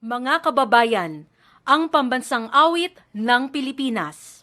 Mga kababayan, ang pambansang awit ng Pilipinas.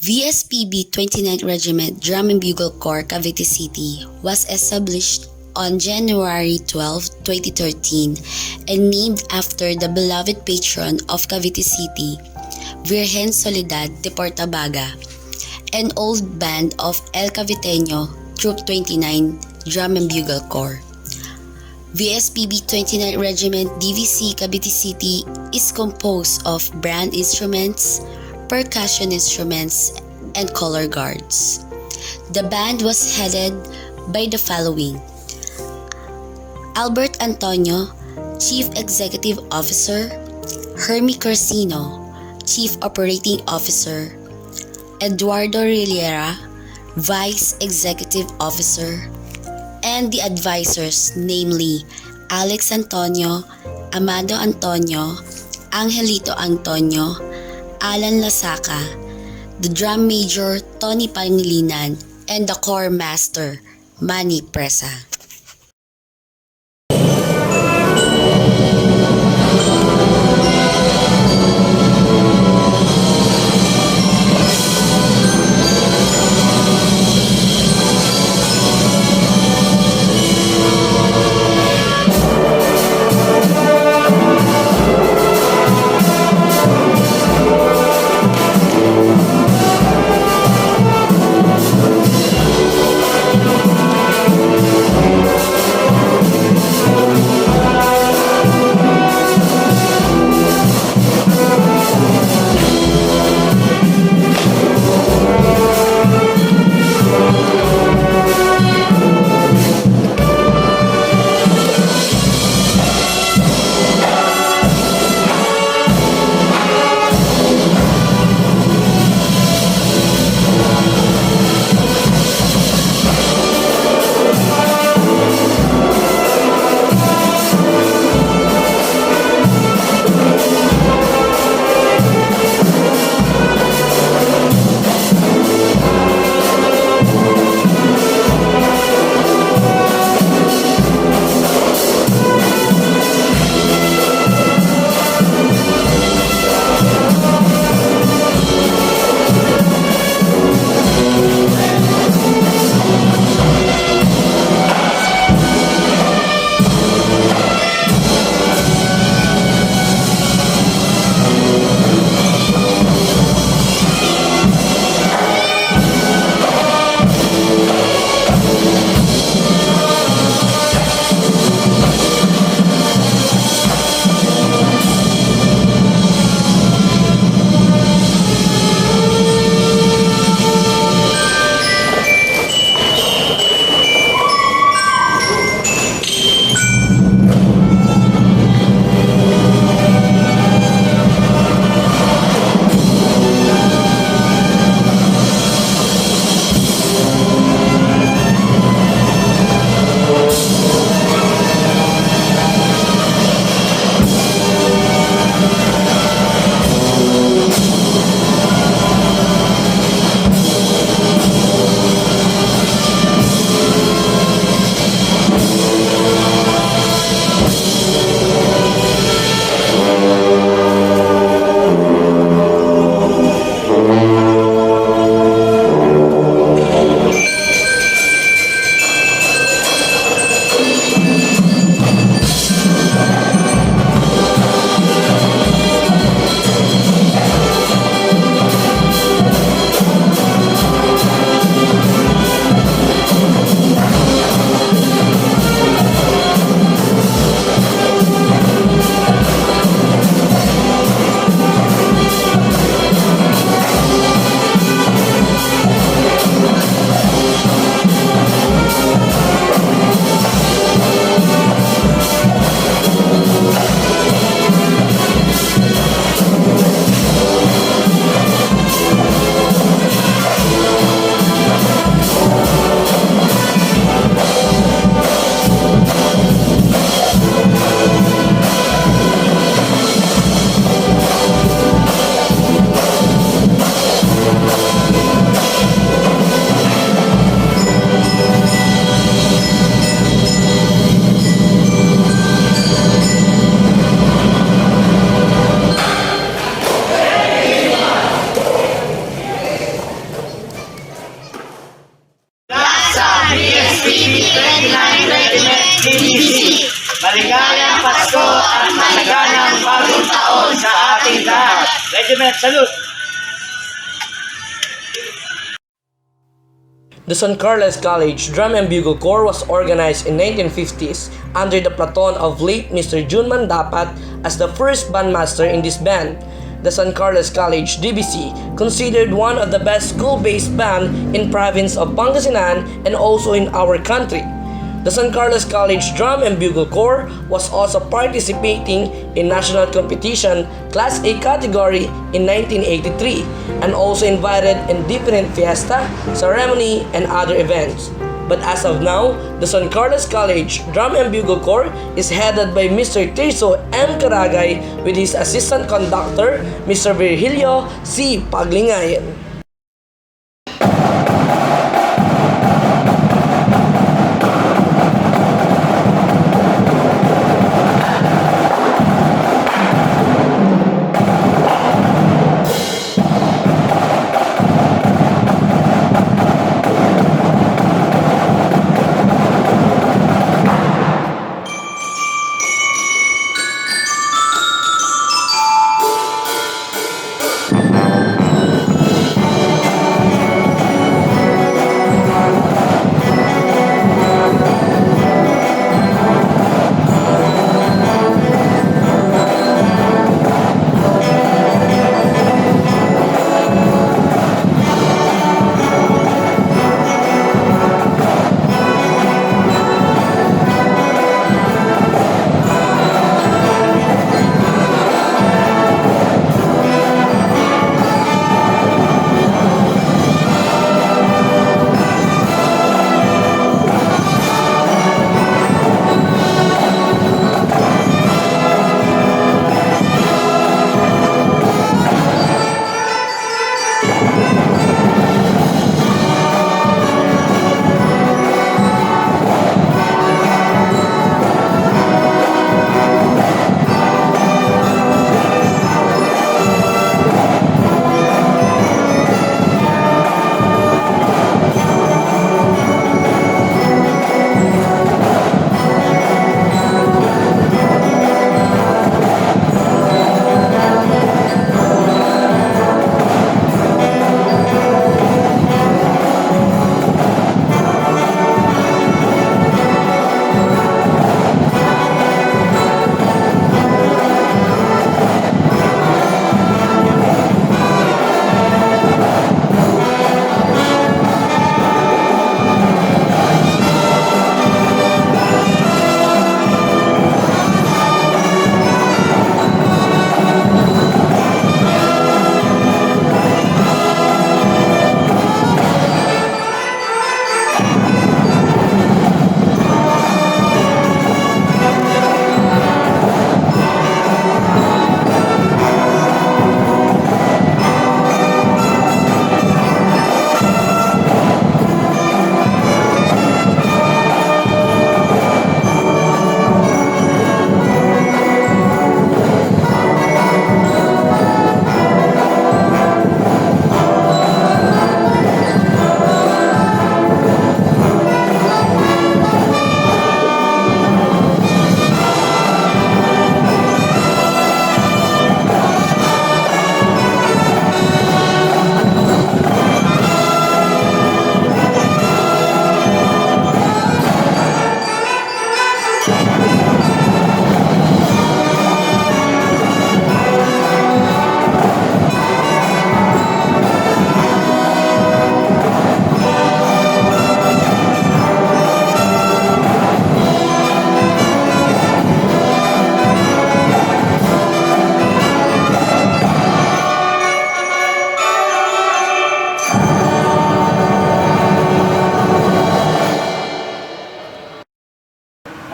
VSPB 29th Regiment Drum and Bugle Corps, Cavite City was established on January 12, 2013 and named after the beloved patron of Cavite City, Virgen Soledad de Portabaga, an old band of El Caviteño Troop 29 Drum and Bugle Corps. VSPB 29th Regiment DVC Cavite City is composed of brass instruments, percussion instruments, and color guards. The band was headed by the following: Albert Antonio, Chief Executive Officer; Hermie Corsino, Chief Operating Officer; Eduardo Rillera, Vice Executive Officer; and the advisors, namely Alex Antonio, Amado Antonio, Angelito Antonio, Alan Lasaka, the Drum Major Tony Pangilinan, and the Corps Master Manny Presa. Regiment, salute! The San Carlos College Drum and Bugle Corps was organized in 1950s under the platoon of late Mr. Jun Mandapat as the first bandmaster in this band. The San Carlos College DBC, considered one of the best school-based band in province of Pangasinan and also in our country. The San Carlos College Drum and Bugle Corps was also participating in national competition Class A category in 1983 and also invited in different fiesta, ceremony, and other events. But as of now, the San Carlos College Drum and Bugle Corps is headed by Mr. Tirso M. Caragay with his assistant conductor, Mr. Virgilio C. Paglingayan.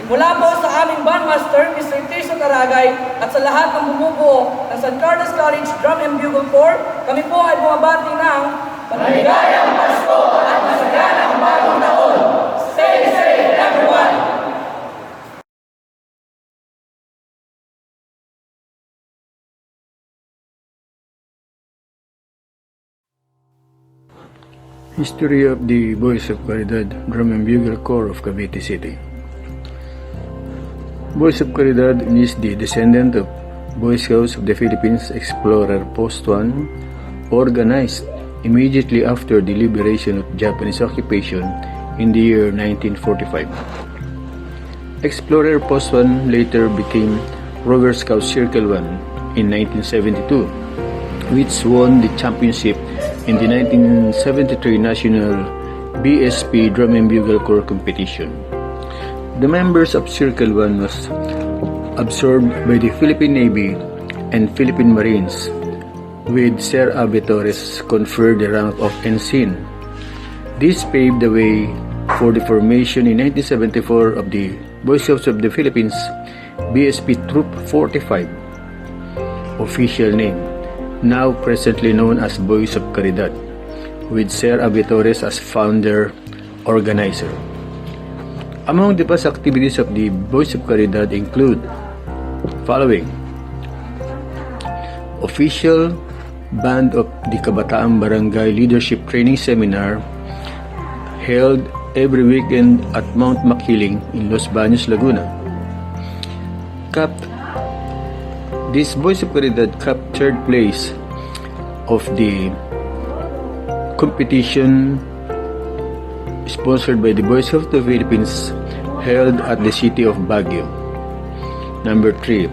Mula po sa aming bandmaster, Mr. Tirso Caragay, at sa lahat ng bumubuo ng San Carlos College Drum and Bugle Corps, kami po ay bumabati ng maligayang Pasko at masaganang bagong taon. Stay safe, everyone! History of the Boys of Caridad Drum and Bugle Corps of Cavite City. Boys of Caridad is the descendant of Boy Scouts of the Philippines Explorer Post 1, organized immediately after the liberation of Japanese occupation in the year 1945. Explorer Post 1 later became Rover Scout Circle 1 in 1972, which won the championship in the 1973 National BSP Drum and Bugle Corps competition. The members of Circle 1 was absorbed by the Philippine Navy and Philippine Marines, with Sir Abe Torres conferred the rank of ensign. This paved the way for the formation in 1974 of the Boy Scouts of the Philippines, BSP Troop 45, official name, now presently known as Boys of Caridad, with Sir Abe Torres as founder organizer. Among the past activities of the Boys of Caridad include following: official band of the Kabataang Barangay Leadership Training Seminar held every weekend at Mount Makiling in Los Baños, Laguna. This Boys of Caridad captured place of the competition sponsored by the Boy Scouts of the Philippines held at the city of Baguio. Number 3.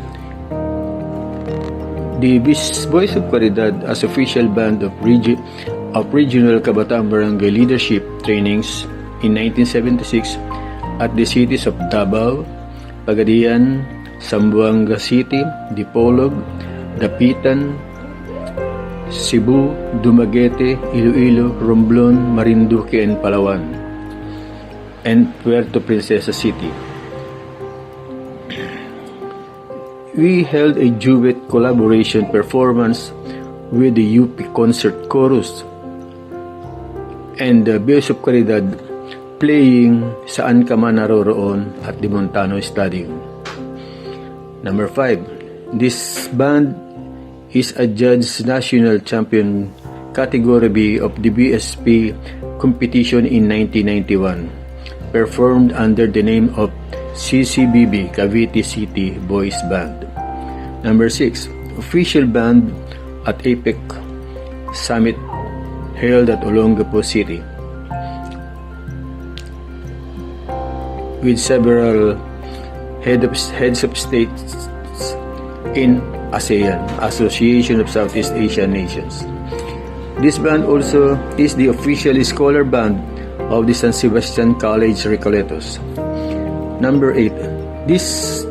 The Boys of Caridad as official band of regional Kabataang Barangay Leadership trainings in 1976 at the cities of Davao, Pagadian, Zamboanga City, Dipolog, Dapitan, Cebu, Dumaguete, Iloilo, Romblon, Marinduque, and Palawan, and Puerto Princesa City. We held a duet collaboration performance with the UP Concert Chorus and the Boys of Caridad playing Saan Ka Man Naroroon at the Montano Stadium. Number 5. This band is adjudged national champion category B of the BSP competition in 1991, performed under the name of CCBB Cavite City Boys Band. Number 6. Official band at APEC Summit held at Olongapo City, with several heads of states in ASEAN, Association of Southeast Asian Nations. This band also is the official scholar band of the San Sebastian College Recoletos. Number 8. This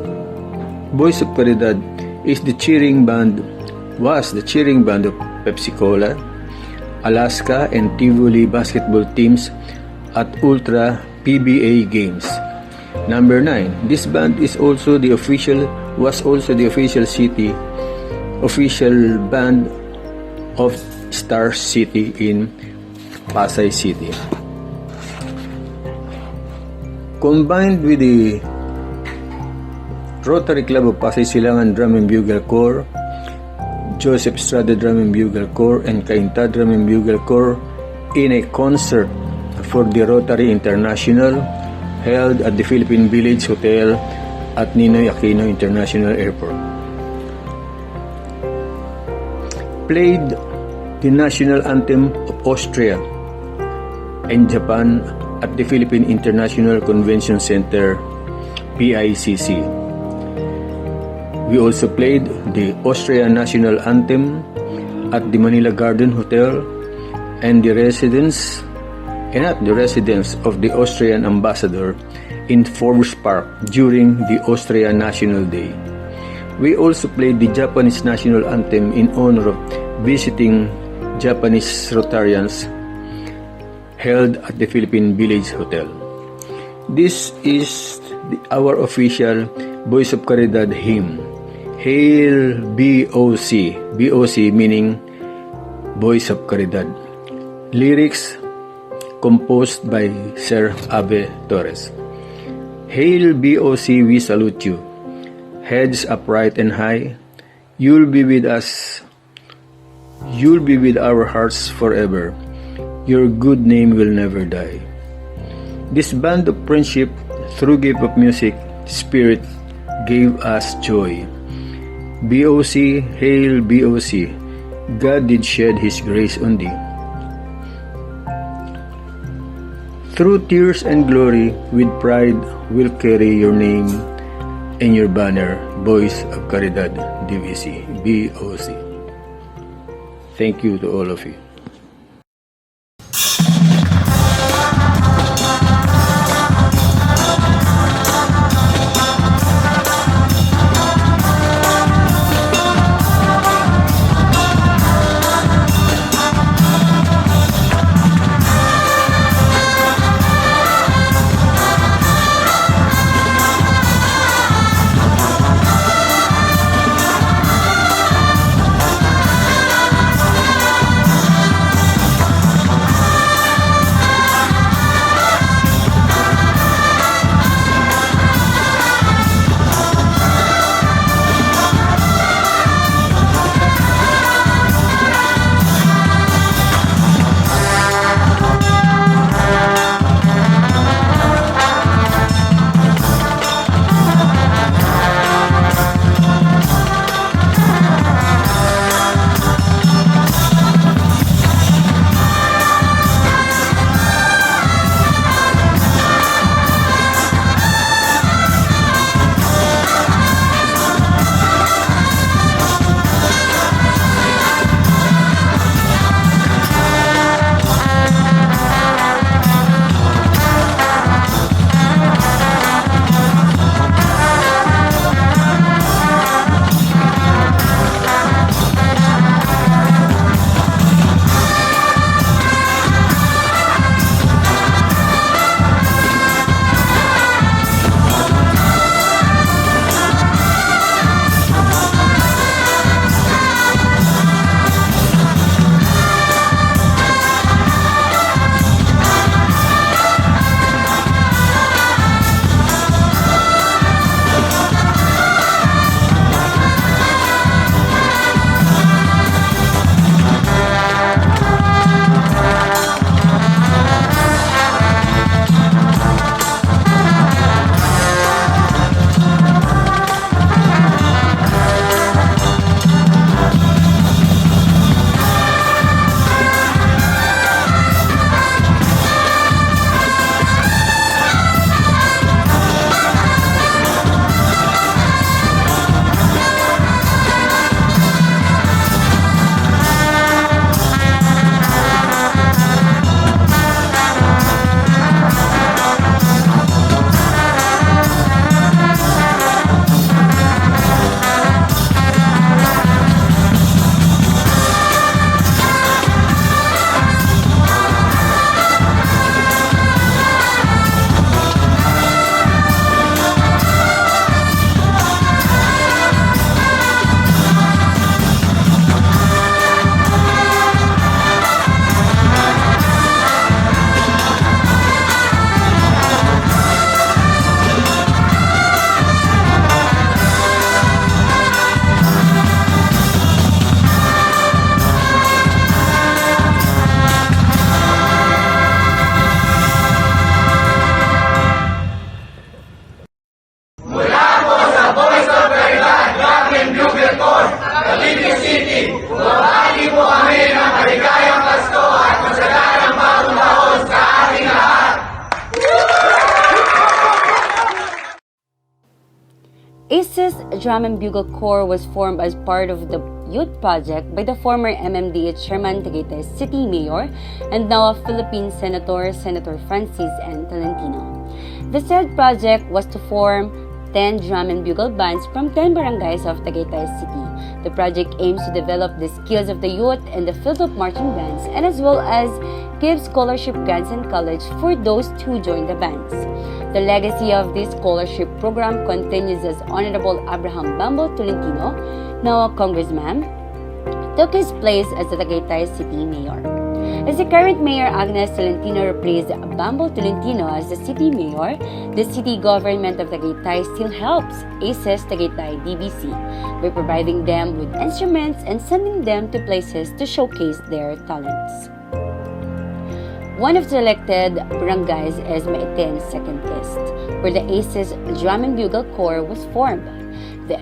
Boys of Caridad was the cheering band of Pepsi Cola, Alaska, and Tivoli basketball teams at Ultra PBA Games. Number 9. This band was also the official band of Star City in Pasay City. Combined with the Rotary Club of Pasay Silangan Drum and Bugle Corps, Joseph Estrada Drum and Bugle Corps, and Cainta Drum and Bugle Corps in a concert for the Rotary International held at the Philippine Village Hotel at Ninoy Aquino International Airport. Played the national anthem of Austria and Japan at the Philippine International Convention Center, PICC. We also played the Austrian national anthem at the Manila Garden Hotel and at the residence of the Austrian ambassador in Forbes Park during the Austrian National Day. We also played the Japanese national anthem in honor of visiting Japanese Rotarians held at the Philippine Village Hotel. This is our official Boys of Caridad hymn, Hail BOC, BOC meaning Boys of Caridad. Lyrics composed by Sir Abe Torres. Hail BOC, we salute you. Heads upright and high, you'll be with us. You'll be with our hearts forever. Your good name will never die. This band of friendship, through gift of music, spirit, gave us joy. BOC, hail BOC, God did shed His grace on thee. Through tears and glory, with pride, we'll carry your name and your banner, Boys of Caridad, DVC, BOC. Thank you to all of you. ACES Drum and Bugle Corps was formed as part of the youth project by the former MMDA Chairman Tagaytay City Mayor and now a Philippine Senator, Senator Francis N. Tolentino. The said project was to form 10 drum and bugle bands from 10 barangays of Tagaytay City. The project aims to develop the skills of the youth in the field of marching bands and as well as give scholarship grants in college for those who join the bands. The legacy of this scholarship program continues as Honorable Abraham Bambo Tolentino, now a congressman, took his place as the Tagaytay City Mayor. As the current Mayor Agnes Tolentino replaced Bambo Tolentino as the City Mayor, the City Government of Tagaytay still helps ACES Tagaytay DBC by providing them with instruments and sending them to places to showcase their talents. One of the elected barangays is Maiten Second East, where the ACES Drum and Bugle Corps was formed. The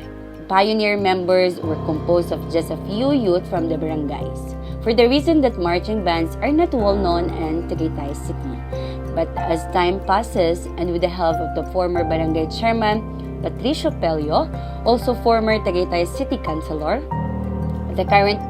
pioneer members were composed of just a few youth from the barangays, for the reason that marching bands are not well known in Tagaytay City. But as time passes, and with the help of the former barangay chairman, Patricio Pelio, also former Tagaytay City Councilor, the current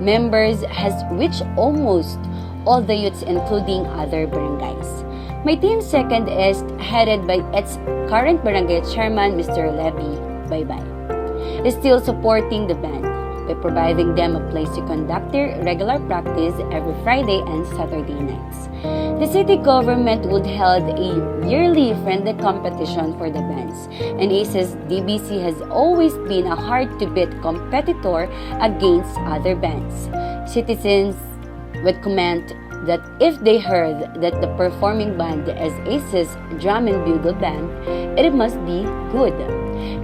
members has reached almost all the youths including other barangays. My team second is headed by its current barangay chairman, Mr. Levy Baybay, is still supporting the band by providing them a place to conduct their regular practice every Friday and Saturday nights. The city government would held a yearly friendly competition for the bands, and ACES DBC has always been a hard-to-beat competitor against other bands. Citizens would comment that if they heard that the performing band is ACES Drum and Bugle Band, it must be good.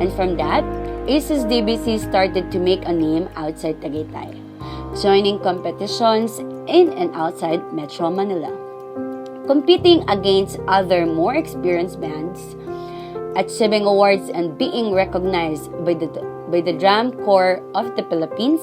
And from that, ACES DBC started to make a name outside Tagaytay, joining competitions in and outside Metro Manila, competing against other more experienced bands, achieving awards and being recognized by the Drum Corps of the Philippines.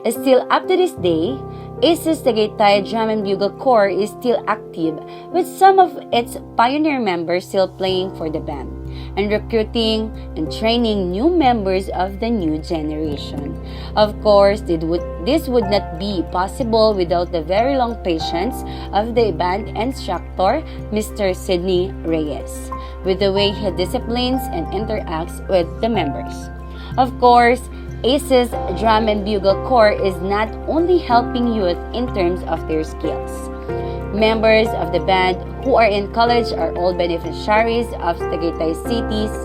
Still up to this day, ACES Tagaytay Drum and Bugle Corps is still active, with some of its pioneer members still playing for the band, and recruiting and training new members of the new generation. Of course, this would not be possible without the very long patience of the band instructor, Mr. Sidney Reyes, with the way he disciplines and interacts with the members. Of course, ACES Drum and Bugle Corps is not only helping youth in terms of their skills. Members of the band who are in college are all beneficiaries of Tagaytay City's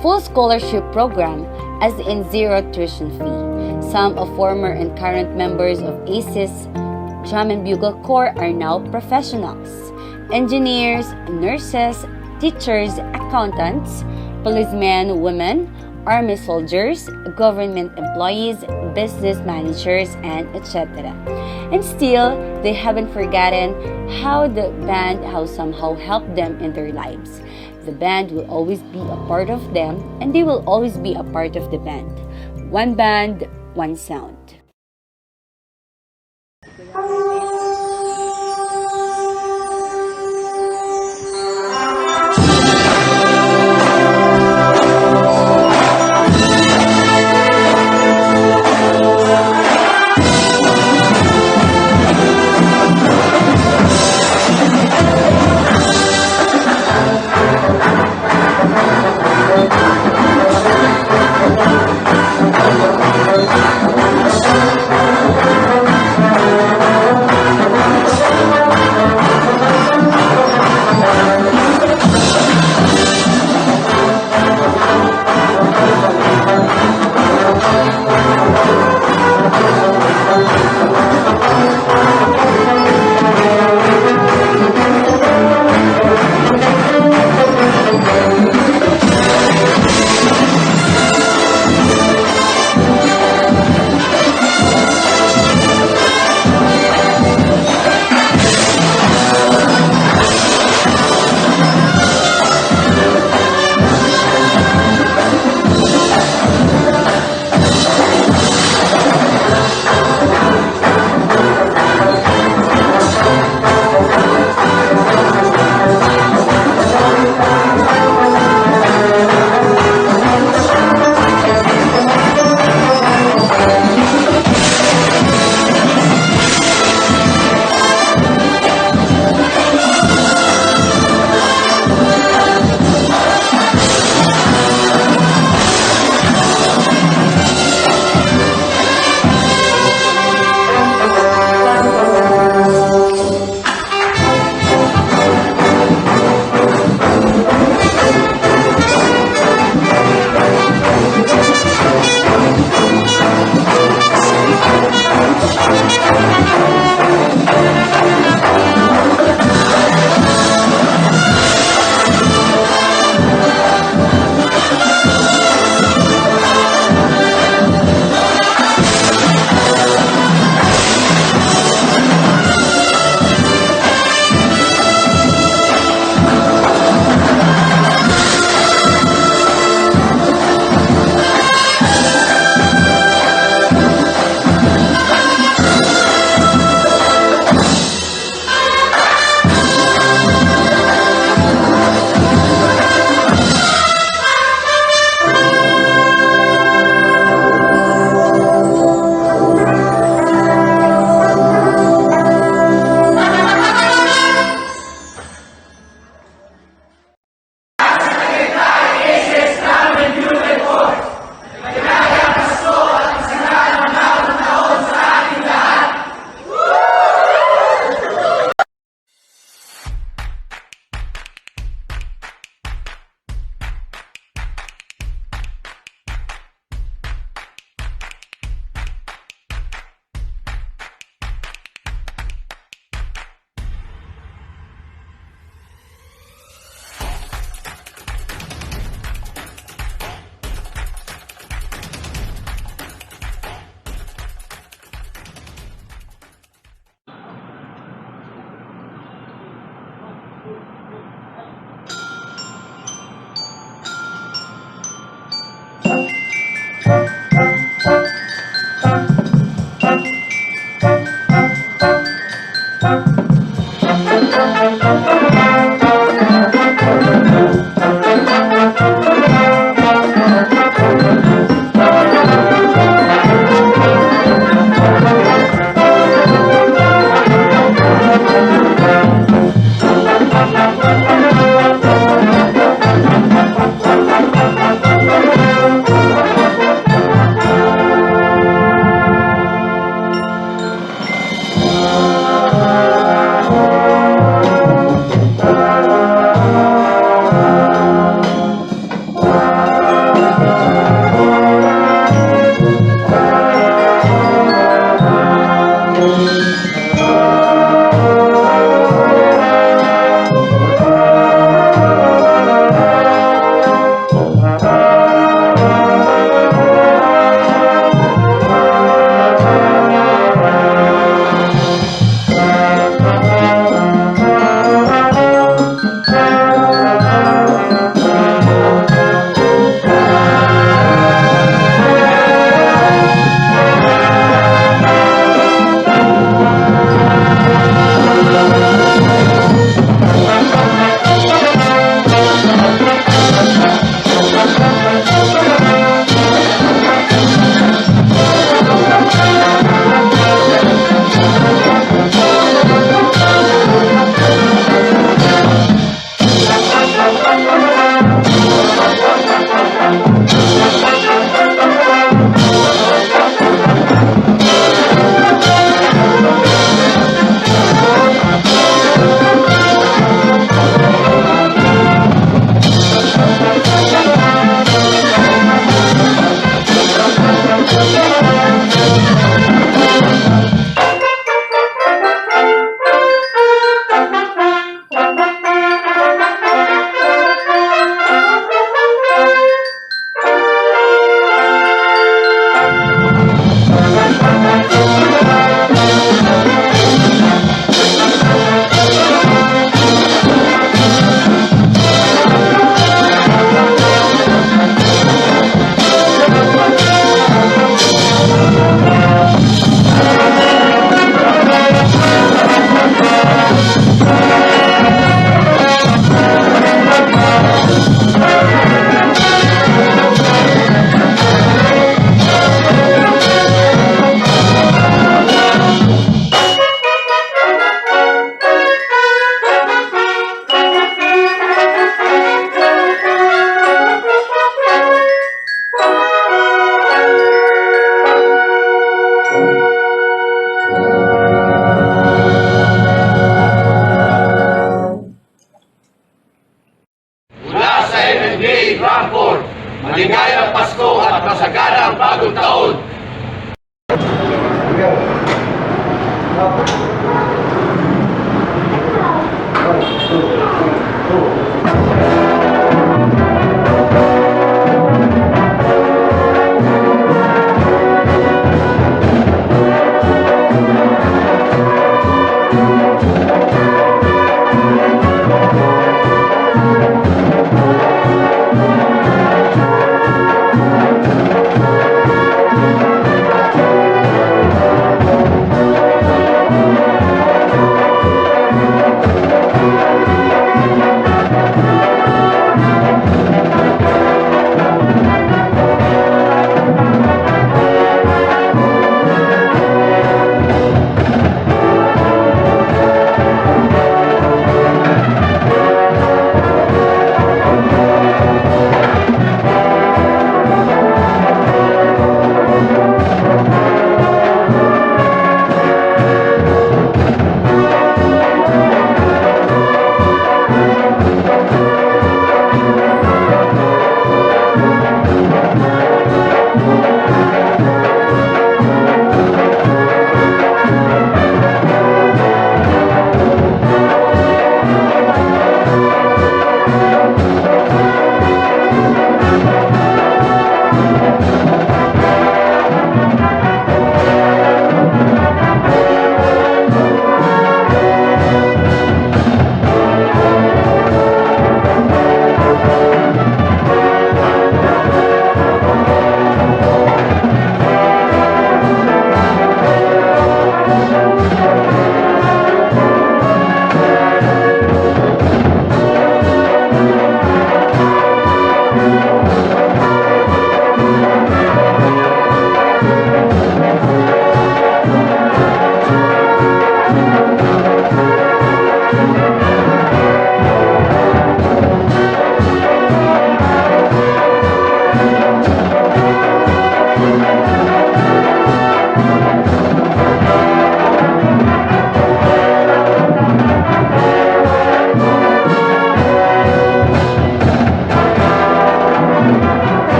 full scholarship program, as in zero tuition fee. Some of former and current members of ACES Drum and Bugle Corps are now professionals, engineers, nurses, teachers, accountants, policemen, women, army soldiers, government employees, business managers, and etc. And still, they haven't forgotten how the band somehow helped them in their lives. The band will always be a part of them, and they will always be a part of the band. One band, one sound.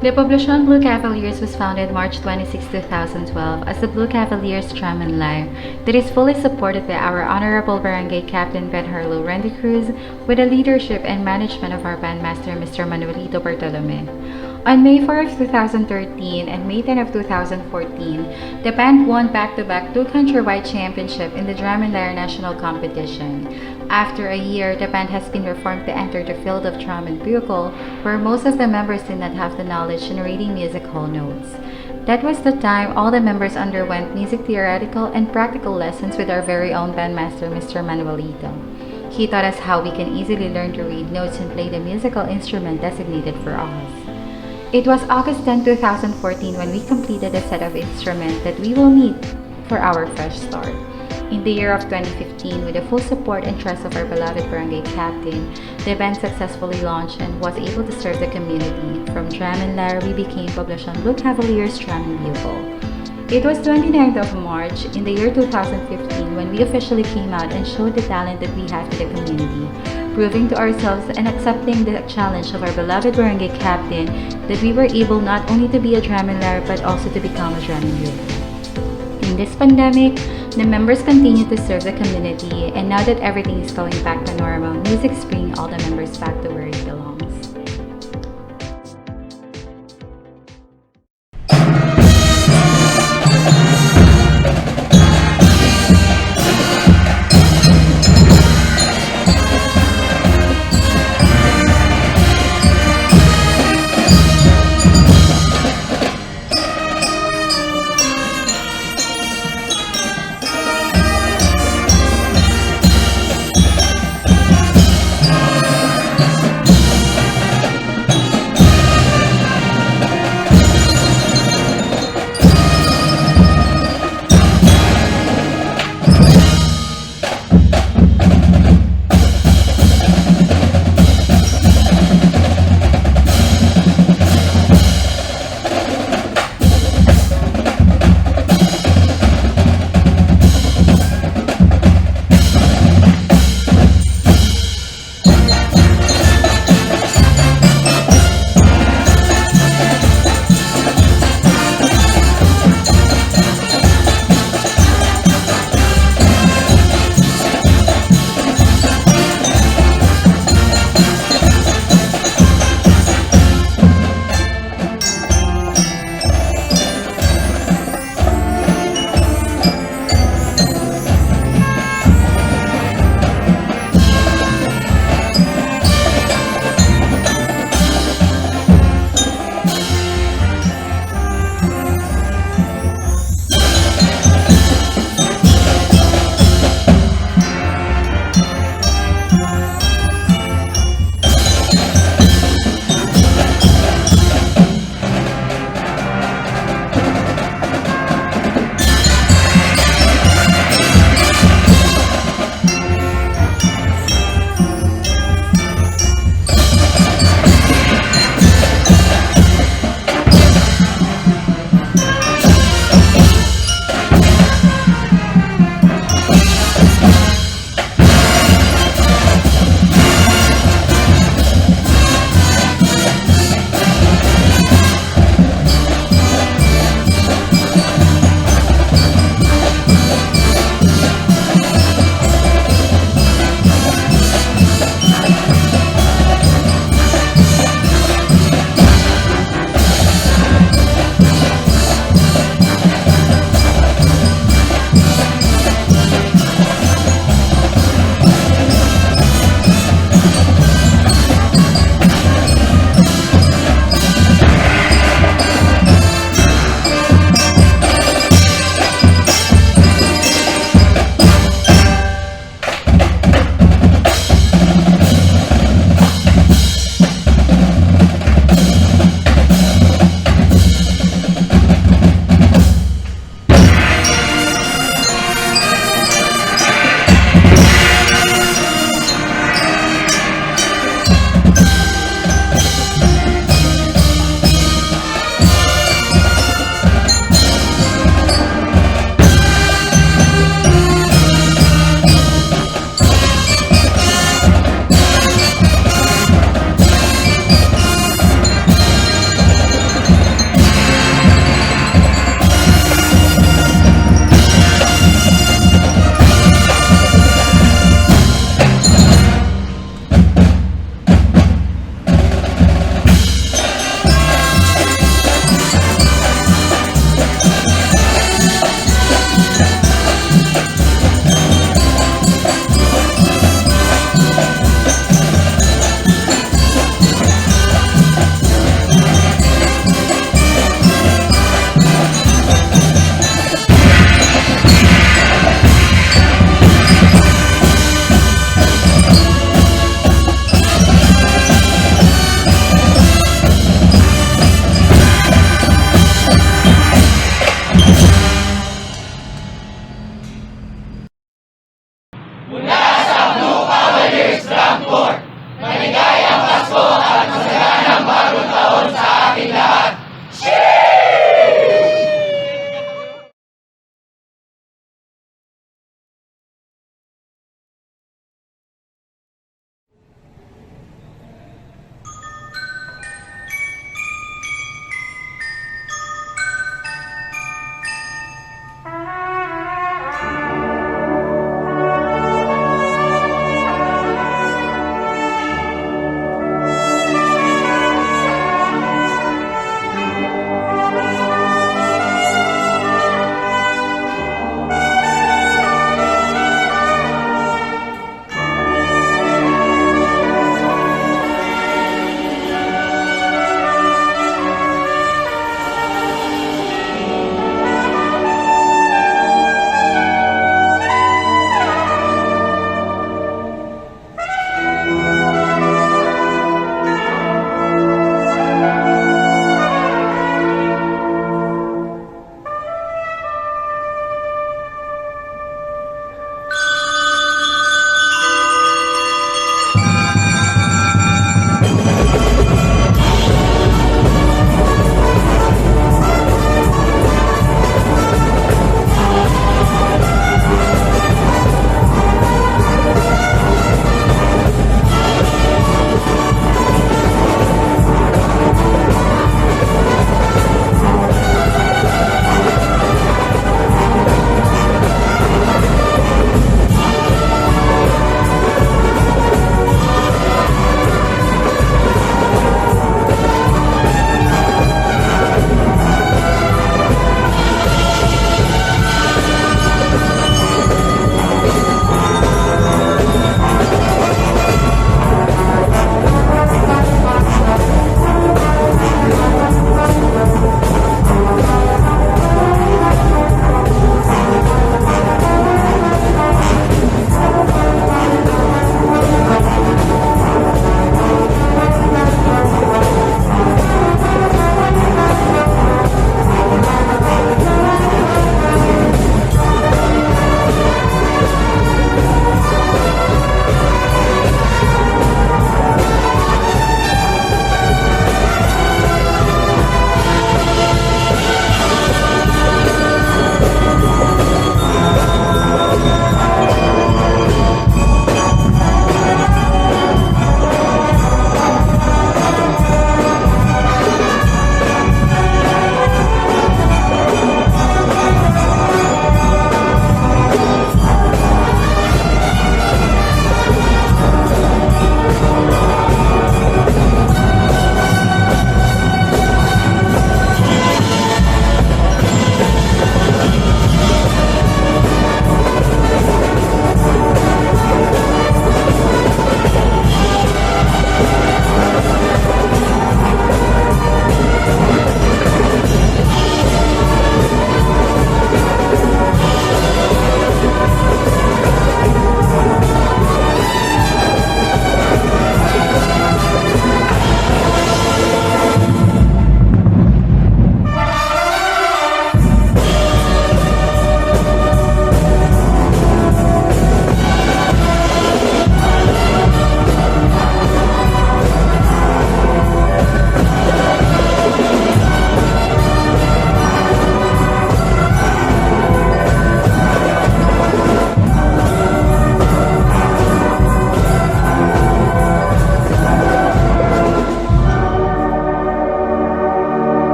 The Poblacion Blue Cavaliers was founded March 26, 2012 as the Blue Cavaliers Drum and Lyre that is fully supported by our Honorable Barangay Captain Ben Harlo Randy Cruz with the leadership and management of our bandmaster Mr. Manuelito Bartolome. On May 4 of 2013 and May 10 of 2014, the band won back-to-back two countrywide championship in the Drum and Lyre National Competition. After a year, the band has been reformed to enter the field of drum and bugle, where most of the members did not have the knowledge in reading musical notes. That was the time all the members underwent music theoretical and practical lessons with our very own bandmaster, Mr. Manuelito. He taught us how we can easily learn to read notes and play the musical instrument designated for us. It was August 10, 2014 when we completed a set of instruments that we will need for our fresh start. In the year of 2015, with the full support and trust of our beloved barangay captain, the band successfully launched and was able to serve the community. From Drum and Lyre, we became Poblacion Blue Cavaliers Drum and Bugle. It was 29th of March in the year 2015 when we officially came out and showed the talent that we have to the community, proving to ourselves and accepting the challenge of our beloved barangay captain that we were able not only to be a drum and lyre but also to become a drum and bugle. In this pandemic, the members continue to serve the community, and now that everything is going back to normal, music is bringing all the members back to where it belongs.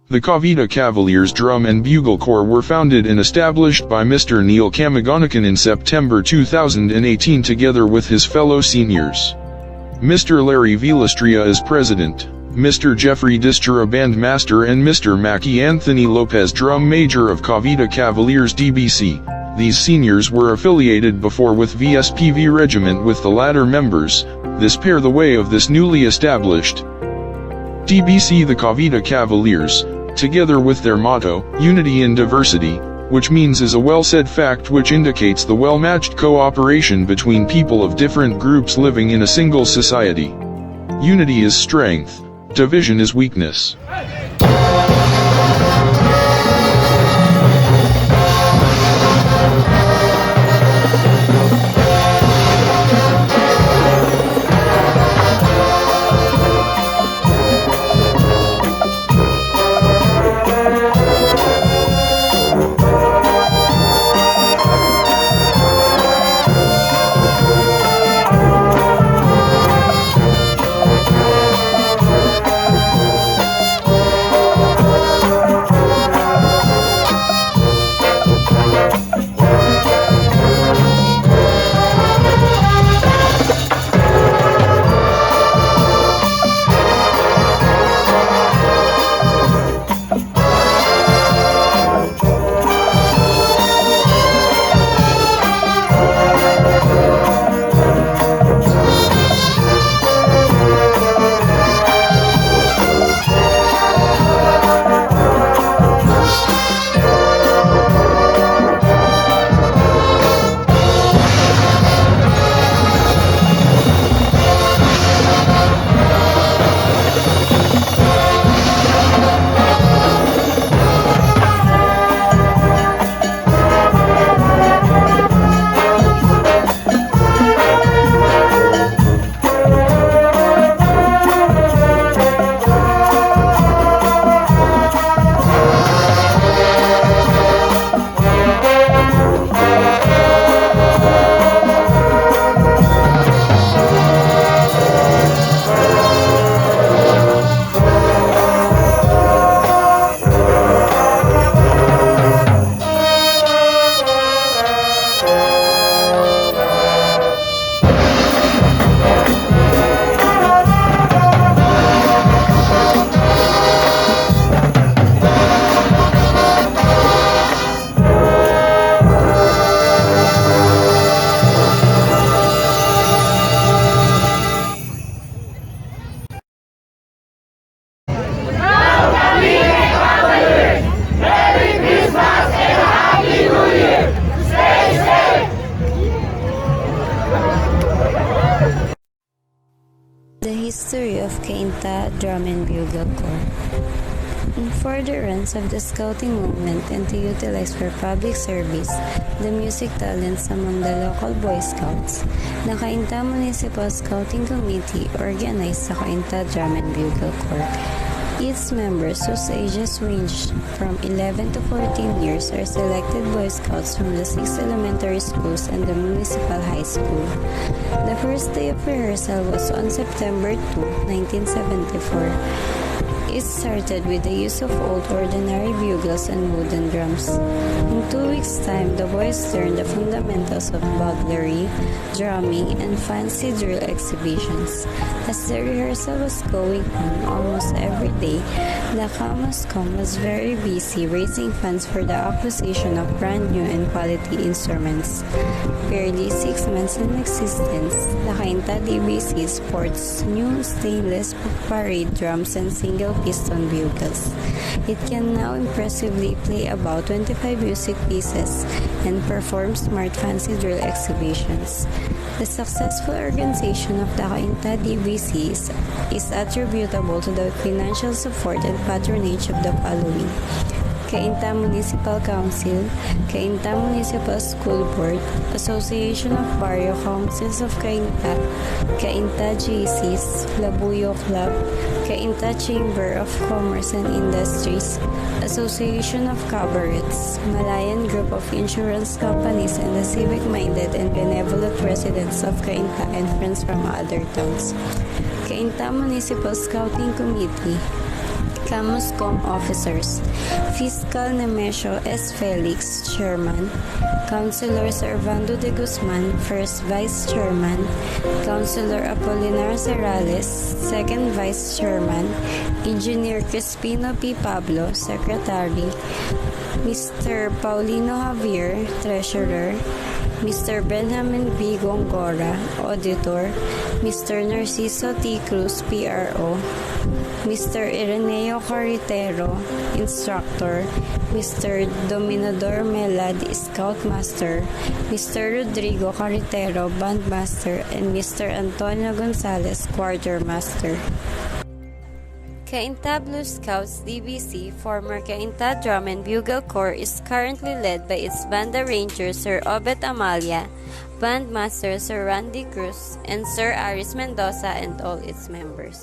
The Cavite Cavaliers Drum and Bugle Corps were founded and established by Mr. Neil Camagonican in September 2018 together with his fellow seniors. Mr. Larry Vilastria is president, Mr. Jeffrey Distura bandmaster and Mr. Mackie Anthony Lopez drum major of Cavite Cavaliers DBC. These seniors were affiliated before with VSPV Regiment with the latter members. This pair the way of this newly established DBC the Cavite Cavaliers, together with their motto, Unity in Diversity, which means is a well-said fact which indicates the well-matched cooperation between people of different groups living in a single society. Unity is strength, division is weakness. The history of Cainta Drum and Bugle Corps. In furtherance of the scouting movement and to utilize for public service the music talents among the local Boy Scouts, the Cainta Municipal Scouting Committee organized the Cainta Drum and Bugle Corps. Its members, whose ages range from 11 to 14 years, are selected Boy Scouts from the 6 elementary schools and the municipal high school. The first day of rehearsal was on September 2, 1974. It started with the use of old ordinary bugles and wooden drums. In 2 weeks' time, the boys learned the fundamentals of buglery, drumming, and fancy drill exhibitions. As the rehearsal was going on almost every day, the Kamuscom was very busy raising funds for the acquisition of brand new and quality instruments. Barely 6 months in existence, the Cainta DBC sports new stainless parade drums and single piston bugles. It can now impressively play about 25 music pieces and perform smart fancy drill exhibitions. The successful organization of the Cainta DBC is attributable to the financial support and patronage of the following: Cainta Municipal Council, Cainta Municipal School Board, Association of Barrio Councils of Cainta, Cainta JCs, Labuyo Club, Cainta Chamber of Commerce and Industries, Association of Cabarets, Malayan Group of Insurance Companies, and the civic-minded and benevolent residents of Cainta and friends from other towns. Cainta Municipal Scouting Committee, Camuscom officers, Fiscal Nemesio S. Felix, Chairman, Councilor Servando de Guzman, First Vice Chairman, Councilor Apolinar Serrales, Second Vice Chairman, Engineer Crispino P. Pablo, Secretary, Mr. Paulino Javier, Treasurer, Mr. Benjamin B. Gongora, Auditor, Mr. Narciso T. Cruz, PRO, Mr. Ireneo Carretero, Instructor, Mr. Dominador Melad, Scoutmaster, Mr. Rodrigo Carretero, Bandmaster, and Mr. Antonio Gonzalez, Quartermaster. Cainta Blue Scouts DBC, former Cainta Drum and Bugle Corps, is currently led by its Banda Ranger Sir Obet Amalia, Bandmaster Sir Randy Cruz, and Sir Aris Mendoza and all its members.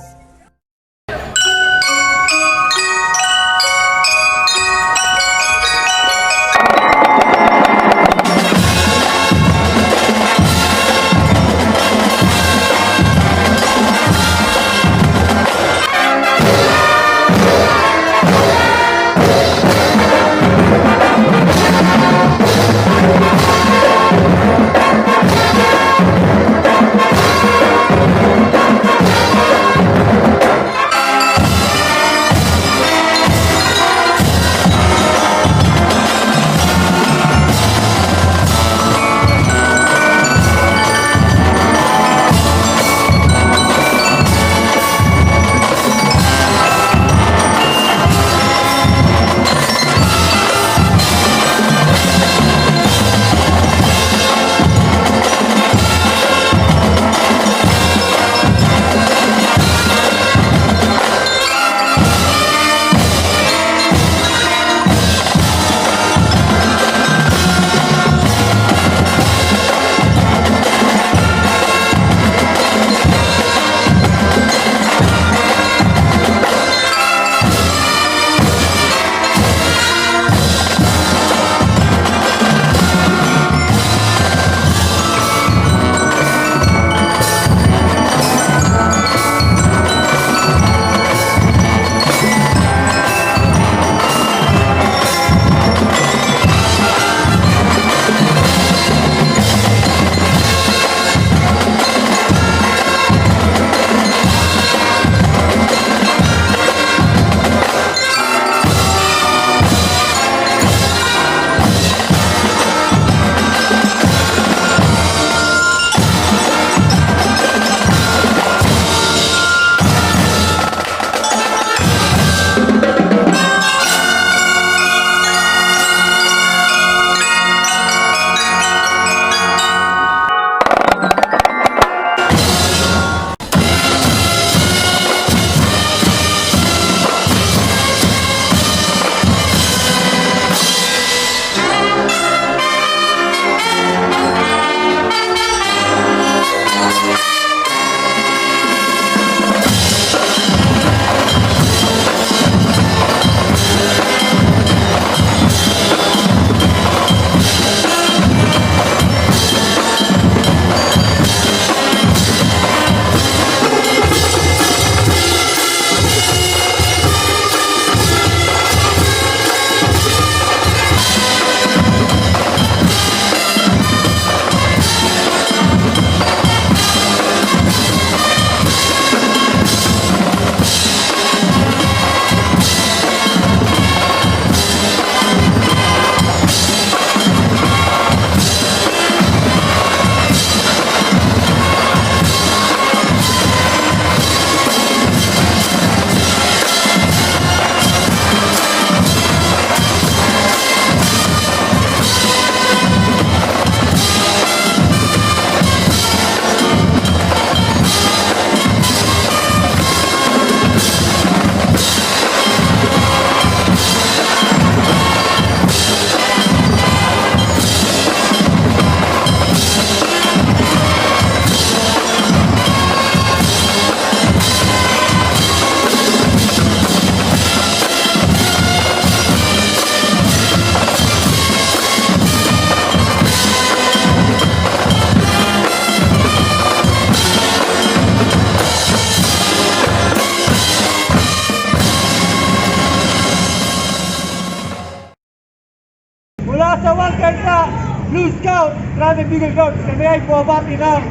sa Walker sa Blue Scout, Drum and Bugle Corps, kami ay buwabati ng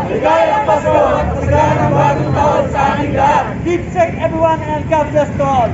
Ligayang Pasko at kasagaran ng bagong taon sa ating lahat. Keep safe everyone and God bless to all.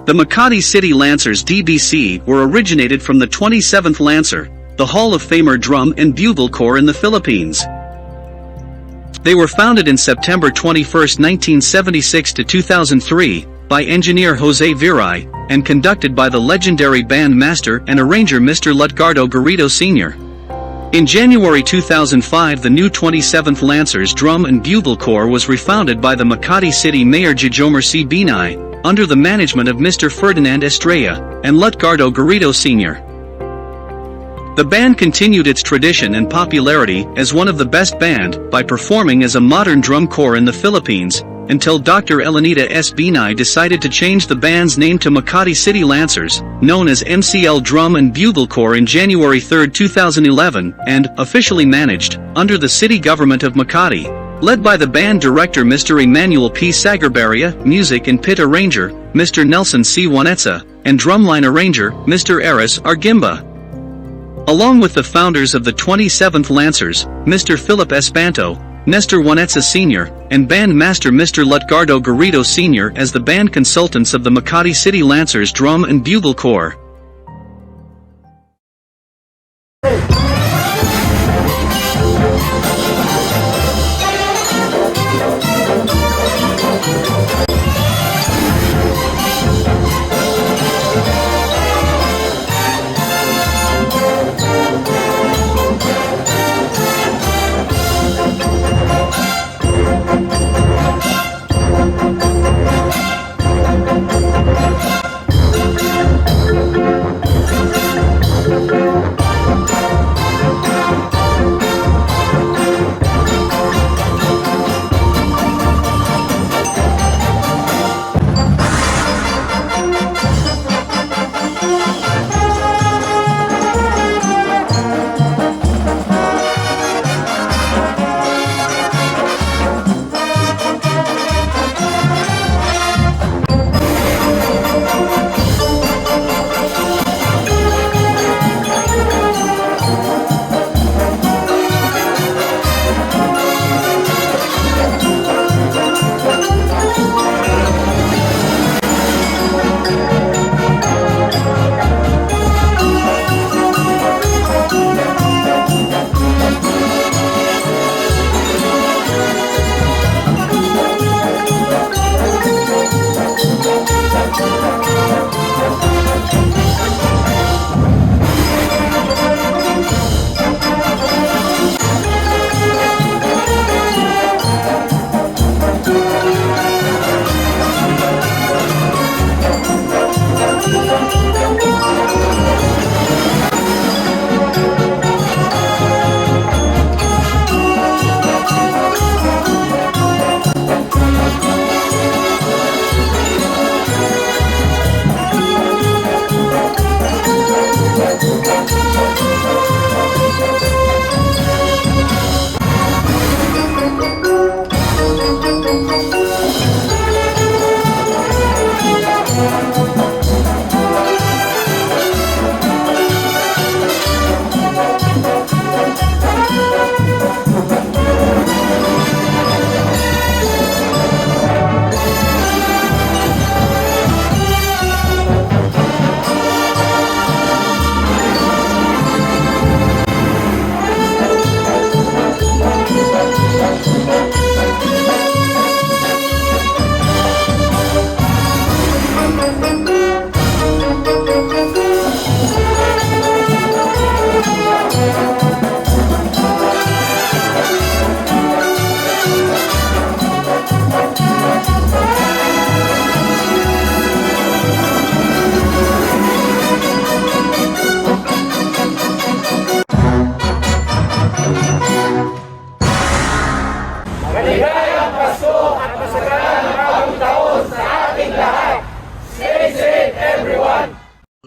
The Makati City Lancers DBC were originated from the 27th Lancer, the Hall of Famer Drum and Bugle Corps in the Philippines. They were founded in September 21, 1976 to 2003, by engineer Jose Viray, and conducted by the legendary band master and arranger Mr. Lutgardo Garrido Sr. In January 2005, the new 27th Lancers Drum and Bugle Corps was refounded by the Makati City Mayor Jijomar C. Binay, under the management of Mr. Ferdinand Estrella and Lutgardo Garrido Sr. The band continued its tradition and popularity as one of the best band by performing as a modern drum corps in the Philippines, until Dr. Elenita S. Binay decided to change the band's name to Makati City Lancers, known as MCL Drum and Bugle Corps in January 3, 2011, and officially managed under the city government of Makati, led by the band director Mr. Emmanuel P. Sagarbaria, music and pit arranger Mr. Nelson C. Juanetza, and drumline arranger Mr. Eris Argimba. Along with the founders of the 27th Lancers, Mr. Philip Espanto, Nestor Juanetza Sr., and band master Mr. Lutgardo Garrido Sr. as the band consultants of the Makati City Lancers Drum and Bugle Corps.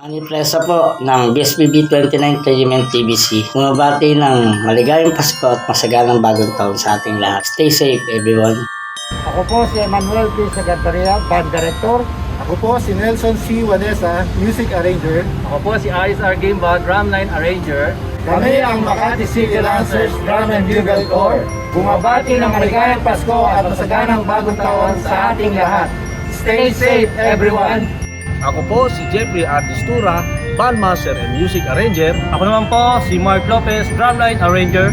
Manipresa po ng BSBB 29th Regiment TBC. Bumabati ng maligayang Pasko at masaganang bagong taon sa ating lahat. Stay safe everyone. Ako po si Emmanuel P. Sagarbaria, Band Director. Ako po si Nelson C. Juanetza, Music Arranger. Ako po si Aris Argimba, Drumline Arranger. Kami ang Makati City Lancers Drum and Bugle Corps. Bumabati ng maligayang Pasko at masaganang bagong taon sa ating lahat. Stay safe everyone. Ako po si Jeffrey Artistura, bandmaster and music arranger. Ako naman po si Mark Lopez, drumline arranger.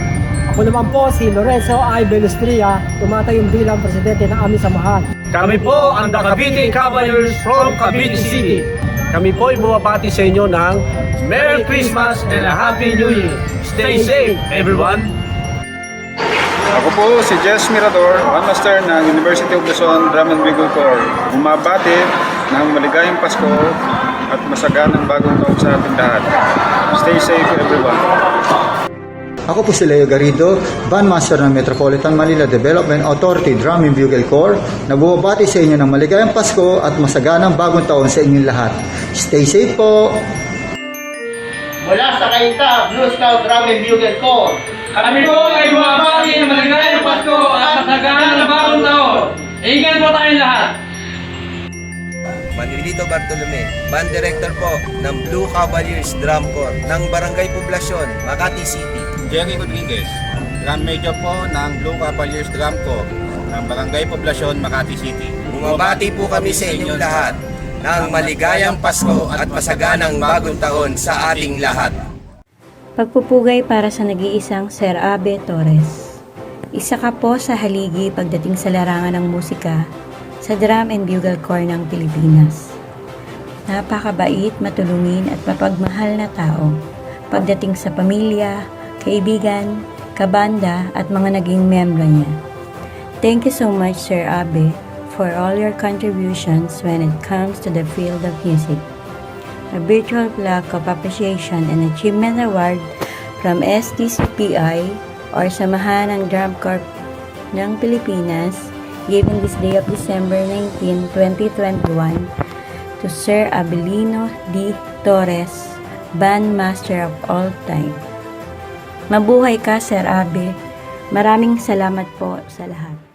Ako naman po si Lorenzo I. Belustria, tumatayong bilang presidente ng aming samahan. Kami po ang The Cavite Cavaliers from Cavite City. Kami po ay bumabati sa inyo ng Merry Christmas and a Happy New Year. Stay safe, everyone! Ako po si Jess Mirador, bandmaster ng University of Luzon Drum and Bugle Corps. Bumabati ng maligayang Pasko at masaganang bagong taon sa ating lahat. Stay safe everyone. Ako po si Leo Garrido, bandmaster ng Metropolitan Manila Development Authority Drum and Bugle Corps, na bumabati sa inyo ng maligayang Pasko at masaganang bagong taon sa inyong lahat. Stay safe po! Mula sa Kainta, Blue Scout Drum and Bugle Corps, kami po ay bumabati ng maligayang Pasko at masaganang bagong taon. Ingat po tayong lahat! Manilito Bartolome, band director po ng Blue Cavaliers Drum Corps ng Barangay Poblasyon, Makati City. Jerry Rodriguez, drum major po ng Blue Cavaliers Drum Corps ng Barangay Poblasyon, Makati City. Bumabati po kami sa inyong lahat ng maligayang Pasko at masaganang bagong taon sa ating lahat. Pagpupugay para sa nag-iisang Sir Abe Torres. Isa ka po sa haligi pagdating sa larangan ng musika sa Drum and Bugle Corps ng Pilipinas. Napakabait, matulungin at mapagmahal na tao pagdating sa pamilya, kaibigan, kabanda at mga naging membro niya. Thank you so much, Sir Abe, for all your contributions when it comes to the field of music. A virtual plaque of appreciation and achievement award from SDCPI or Samahan ng Drum Corps ng Pilipinas given this day of December 19, 2021 to Sir Abelino D. Torres, bandmaster of all time. Mabuhay ka, Sir Abe. Maraming salamat po sa lahat.